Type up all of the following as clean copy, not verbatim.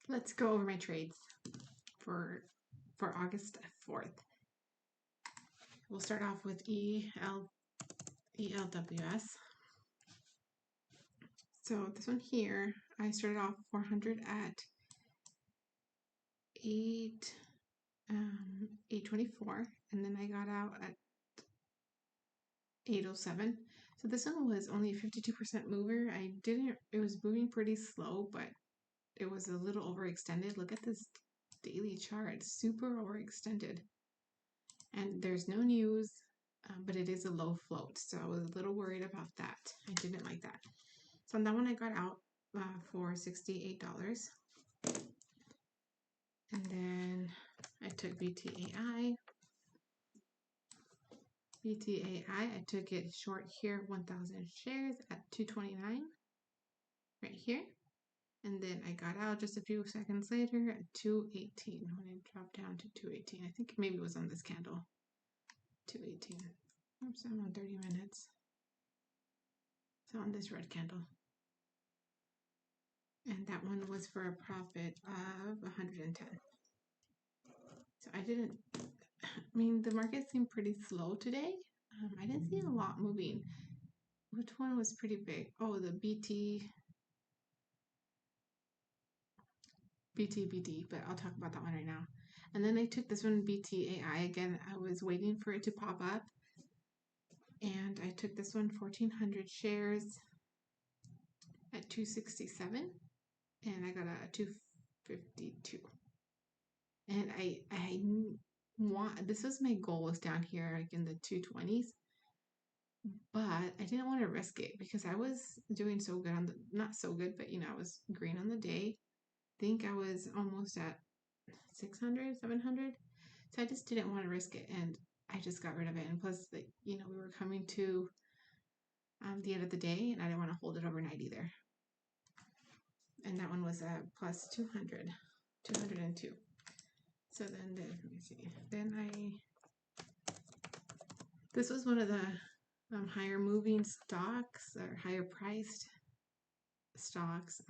Let's go over my trades for August 4th. We'll start off with ELWS. So this one here, I started off 400 at 824, and then I got out at 807. So this one was only a 52% mover. It was moving pretty slow, but it was a little overextended. Look at this daily chart, it's super overextended. And there's no news, but it is a low float. So I was a little worried about that. I didn't like that. So on that one, I got out for $68. And then I took BTAI. I took it short here, 1,000 shares at 229, right here. And then I got out just a few seconds later at 218, when it dropped down to 218. I think maybe it was on this candle, 218. Oops, I'm on 30 minutes. So on this red candle. And that one was for a profit of 110. So the market seemed pretty slow today. I didn't see a lot moving. Which one was pretty big? Oh, the BTBD, but I'll talk about that one right now. And then I took this one, BTAI. Again, I was waiting for it to pop up. And I took this one, 1,400 shares at 267. And I got a 252. And this was my goal, was down here, like in the 220s. But I didn't want to risk it because I was doing so good on not so good, but I was green on the day. I think I was almost at 600, 700. So I just didn't want to risk it, and I just got rid of it. And plus, we were coming to the end of the day, and I didn't want to hold it overnight either. And that one was at plus 200, 202. So then, let me see. This was one of the higher moving stocks, or higher priced stocks.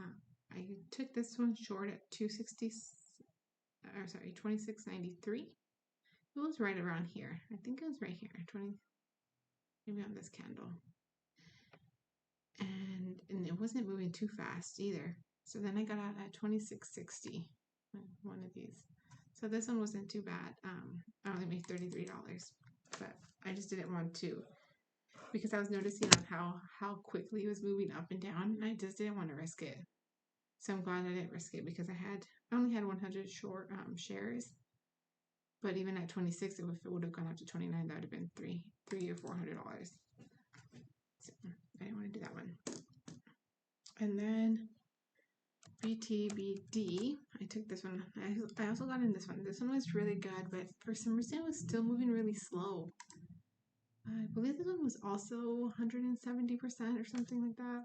I took this one short at 26.93. It was right around here. I think it was right here, maybe on this candle. And it wasn't moving too fast either. So then I got out at 26.60, one of these. So this one wasn't too bad. I only made $33, but I just didn't want to, because I was noticing on how quickly it was moving up and down, and I just didn't want to risk it. So I'm glad I didn't risk it, because I only had 100 short shares. But even at 26, if it would have gone up to 29, that would have been $300 or $400. So I didn't want to do that one. And then BTBD, I took this one. I also got in this one. This one was really good, but for some reason it was still moving really slow. I believe this one was also 170% or something like that.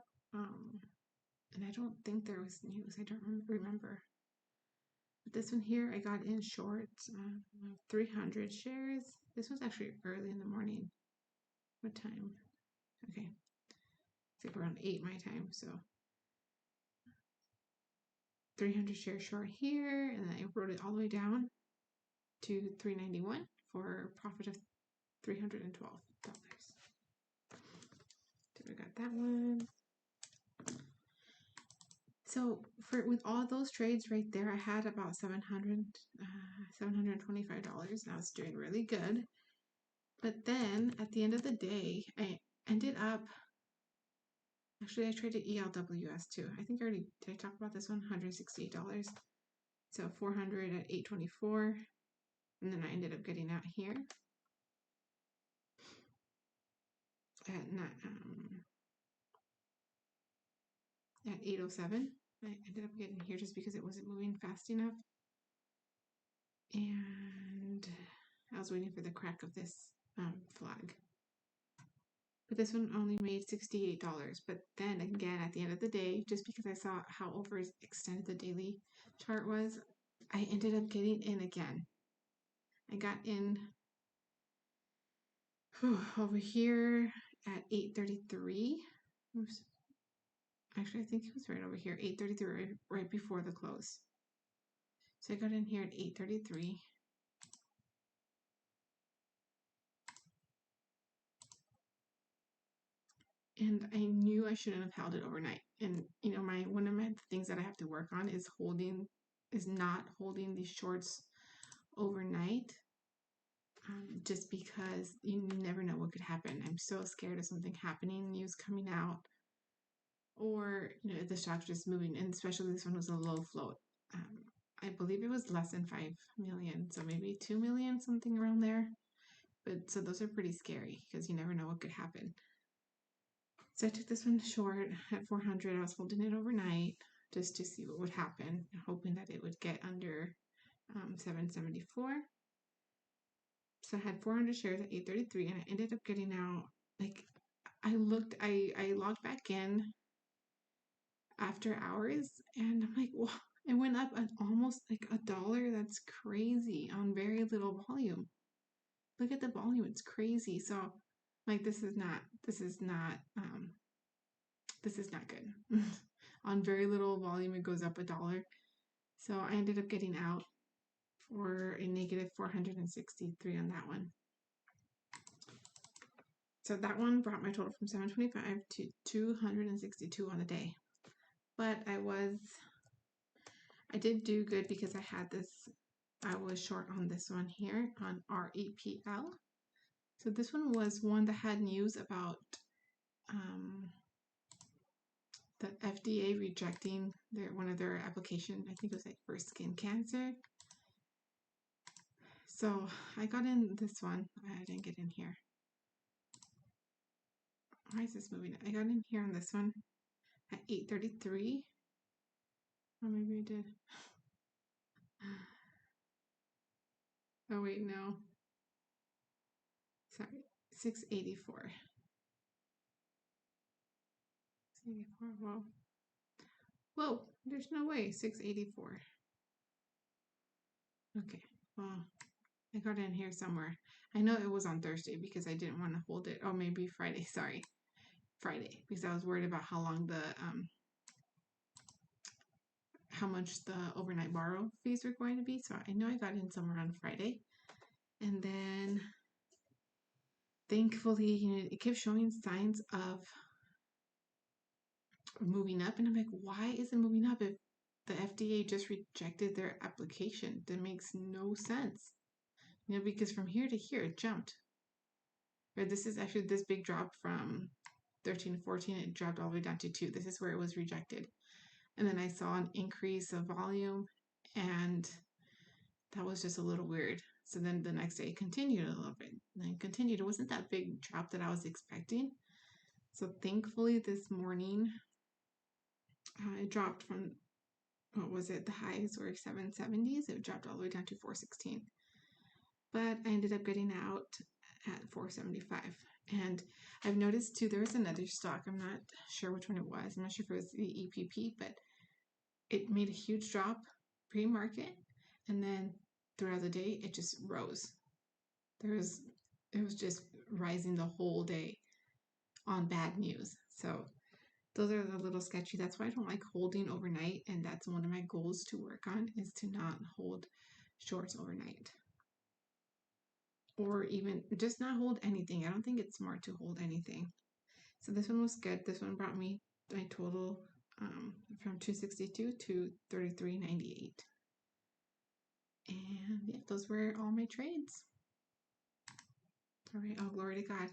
And I don't think there was news. I don't remember. But this one here, I got in short, 300 shares. This was actually early in the morning. What time? Okay. It's like around 8 my time, so 300 shares short here, and then I wrote it all the way down to 391 for a profit of $312. So we got that one. So with all those trades right there, I had about $725, and I was doing really good. But then at the end of the day, I ended up, actually I traded ELWS too. I think did I talk about this one? $168. So 400 at 824, and then I ended up getting out here at 807. I ended up getting here just because it wasn't moving fast enough, and I was waiting for the crack of this flag. But this one only made $68. But then again, at the end of the day, just because I saw how overextended the daily chart was, I ended up getting in again. I got in over here at 833. Oops. Actually, I think it was right over here, 833, right before the close. So I got in here at 8:33. And I knew I shouldn't have held it overnight. And you know, one of my things that I have to work on is not holding these shorts overnight. Just because you never know what could happen. I'm so scared of something happening, news coming out, or you know, the stock's just moving. And especially this one was a low float. I believe it was less than 5 million, so maybe 2 million, something around there. But so those are pretty scary because you never know what could happen. So I took this one short at 400. I was holding it overnight just to see what would happen, hoping that it would get under 774. So I had 400 shares at 8:33, and I ended up getting out. Like I logged back in after hours, and I'm like, wow, it went up at almost like $1. That's crazy on very little volume. Look at the volume; it's crazy. So, like, this is not good. On very little volume, it goes up $1. So I ended up getting out for a negative 463 on that one. So that one brought my total from 725 to 262 on the day. But I did do good because I was short on this one here on REPL. So this one was one that had news about the FDA rejecting one of their application. I think it was like for skin cancer. So I got in this one. I didn't get in here. Why is this moving? I got in here on this one at 8:33. Oh, maybe I did. Oh wait, no. Sorry, 684. 684. Whoa. Whoa, there's no way. 684. Okay, well, I got in here somewhere. I know it was on Thursday because I didn't want to hold it. Oh, maybe Friday. Sorry, Friday, because I was worried about how much the overnight borrow fees were going to be. So I know I got in somewhere on Friday, and then thankfully, you know, it kept showing signs of moving up, and I'm like, why is it moving up if the FDA just rejected their application? That makes no sense. You know, because from here to here it jumped. Or this is actually this big drop from 13 to 14, it dropped all the way down to 2. This is where it was rejected. And then I saw an increase of volume, and that was just a little weird. So then the next day it continued a little bit, and then continued. It wasn't that big drop that I was expecting. So thankfully this morning it dropped from, what was it, the highs were 770s. It dropped all the way down to 416. But I ended up getting out at 475. And I've noticed too, there was another stock. I'm not sure which one it was. I'm not sure if it was the EPP, but it made a huge drop pre-market, and then throughout the day it just rose. It was just rising the whole day on bad news. So those are a little sketchy. That's why I don't like holding overnight, and that's one of my goals to work on, is to not hold shorts overnight. Or even just not hold anything. I don't think it's smart to hold anything. So this one was good. This one brought me my total from 262 to 33.98. And yeah, those were all my trades. All right, oh, glory to God.